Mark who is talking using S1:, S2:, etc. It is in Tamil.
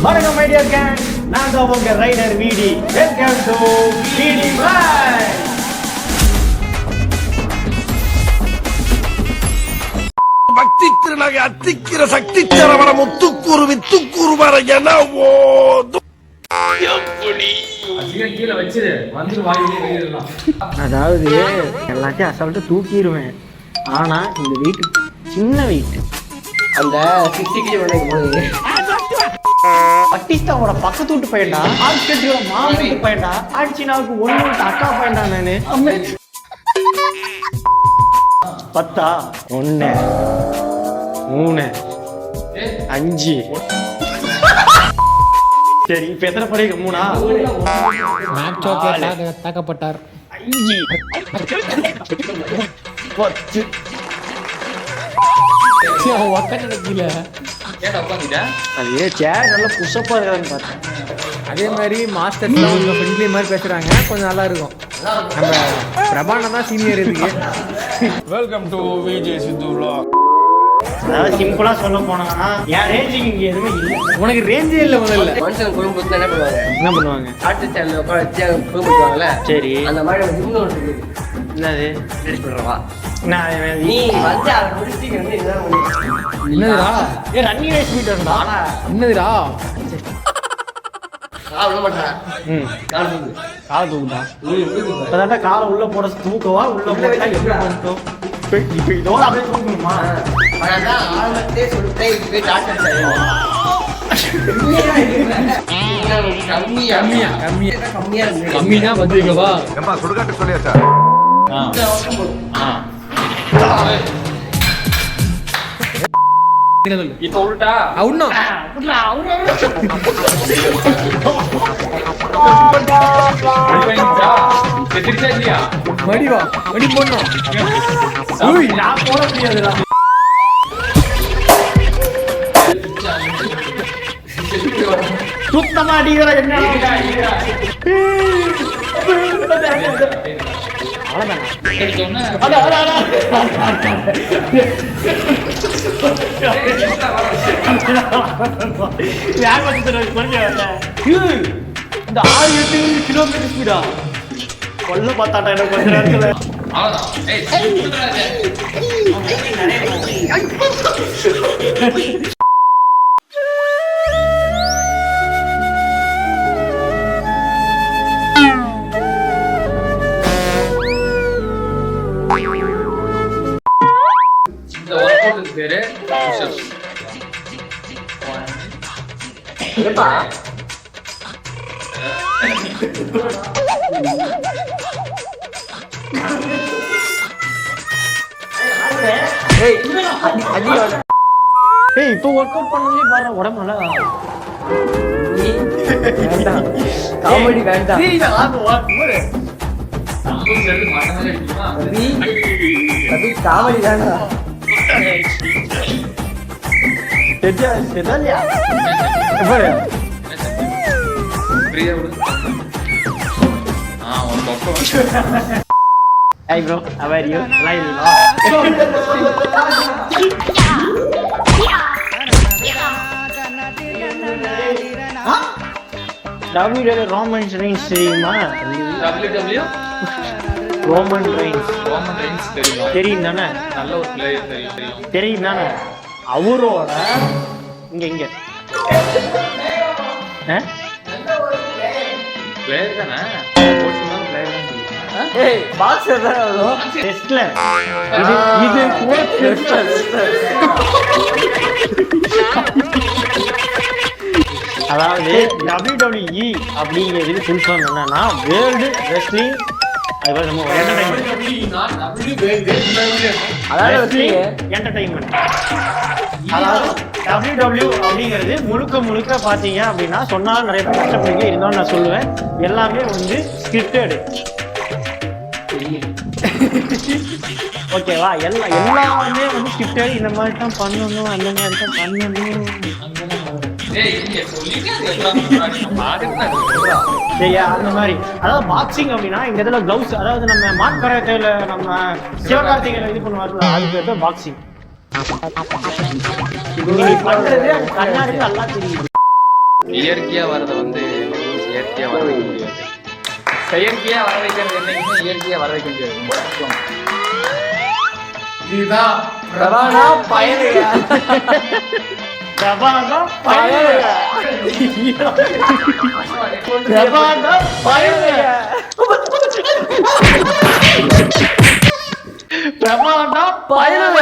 S1: வணக்கம் மை டியர் கேங், நான் தான் உங்க ரைடர் விடி. வெல்கம் டு விடி ரைட்.
S2: பக்தி திருநகை அத்திக்கிற சக்தி சரவண முத்துக்கூறு வித்துக்கூறு வர என
S1: அதாவது எல்லாத்தையும் அசால்ட்டு தூக்கிடுவேன். ஆனா இந்த வெயிட் சின்ன வெயிட். அந்த 60 கிலோ பட்டிஸ்டாவோட பக்கத்து வீட்டு பையன்டா, ஆர்கெட்டியோட மாமூட்டு பையன்டா, ஆட்சினாவுக்கு ஒண்ணு அக்கா பையன்டா நானு. 10 1 3 5. சரி இப்ப எத்தனை படைக்கு 3
S3: தாக்கப்பட்டார்
S1: 5 10. அது சேர் நல்லா புஷப்பா இருக்கான்னு பார்த்தேன்.
S3: அதே மாதிரி மாஸ்டர்ஸ்ல கொஞ்சம் ஃப்ரெண்ட்லி மாதிரி பேசுறாங்க, கொஞ்சம் நல்லா இருக்கும். நம்ம பிரபானா தான் சீனியர் இதுக்கு.
S2: Welcome to Vijay Siddhu vlog.
S1: அதாவது சிம்பிளா சொல்ல போனா என் ரேஞ்சிங் இங்க எதுவுமே இல்லை.
S3: உனக்கு ரேஞ்சே இல்லை. முதல்ல
S4: மனுஷன் குடும்பம் என்ன பண்ணுவாங்க?
S1: என்ன பண்ணுவாங்க?
S4: காட்டு சேனல் உட்கார வச்சு குடும்பத்துவாங்கல்ல.
S1: சரி
S4: அந்த மாதிரி ஜிம்னு ஒன்று இருக்குது.
S1: என்னது
S4: சொல்றவா
S1: நான்
S4: நீ வந்து அதை முடிச்சுட்டு வந்து என்ன
S3: என்னதுடா?
S1: ரன்னிங் ரேஸ் போயிட்டு இருந்தா
S3: என்னதுடா?
S4: விட மாட்டேன். கால் தூக்கு.
S1: காலை தூக்குதா? அதான் காலை உள்ள போட தூக்கவா உள்ள போட்டா எப்படி பண்ணிட்டோம்? இப்ப இதோட அப்படியே தூக்கணுமா?
S4: அதான் ஆரம்பத்தே சொல்லிட்டேன். இதுக்கு டாக்டர் கம்மியா
S3: கம்மியா
S4: கம்மியா இருக்கு.
S3: கம்மினா வந்துருக்கவா?
S2: ஏம்பா சுடுகாட்டு சொல்லியாச்சா?
S3: இப்ப உள்டா அவனும் மடிவா மடி போடணும்.
S1: நான் போட முடியாதுடா. சுத்தமா அடிக்கிற என்ன இந்த 6-8 கிலோமீட்டர் ஸ்பீடா கொல்ல பார்த்தாட்டா எனக்கு கொஞ்ச நேரத்துல.
S5: பேரு
S1: இப்போ ஒர்க் அவுட் பண்ணதே பாரு, உடம்பு நல்லா
S4: காமெடி வேண்டாம். அது காமெடி வேண்டாம்.
S1: Hey bro, how are you? Roman Reigns தெரியுமா? ரோமன் ரெயின்ஸ் தெரியும் தானே?
S5: நல்ல ஒரு பிளேயர் தெரியும்
S1: தெரியும் தானே? அவரோட இங்க
S5: பிளேயர் தானே?
S1: பாக்ஸர் தான் வரும். டெஸ்ட்ல இது அதாவது WWE அப்படிங்கிறது ஃபுல் ஃபார்ம் என்னன்னா வேர்ல்டு ரெஸ்லிங் என்டர்டைன்மெண்ட். அதாவது WWE அப்படிங்கிறது முழுக்க முழுக்க பார்த்தீங்க அப்படின்னா சொன்னாலும் நிறைய பேர் கஷ்டப்படுங்க, இருந்தாலும் நான் சொல்லுவேன் எல்லாமே வந்து ஸ்கிரிப்டடு. ஓகேவா? எல்லாமே வந்து ஸ்கிரிப்டடு. இந்த மாதிரி தான் பண்ணணும், அந்த மாதிரி தான் பண்ணணும். சரியா? அந்த மாதிரி அதாவது பாக்ஸிங் அப்படின்னா இந்த இடத்துல கிளவுஸ், அதாவது நம்ம மான்கராட்டேல நம்ம சிவகார்த்திகேயன் இது பண்ணுவார்ல, அது பேர் தான் பாக்ஸிங். நீ பண்றது அது கண்ணாடி நல்லா தெரியுது.
S5: நீ இயற்கையா வரத வந்து இயற்கையா வர வைக்க முடியாது. செயற்கையா வர வைக்கிறது என்னைக்குமே இயற்கையா வர வைக்க முடியாது. இதுதான்
S4: பிரபானா பயனுங்க.
S1: பிரபானா பயனுங்க. பிரபானா பயனுங்க. பிரபானா பயனுங்க.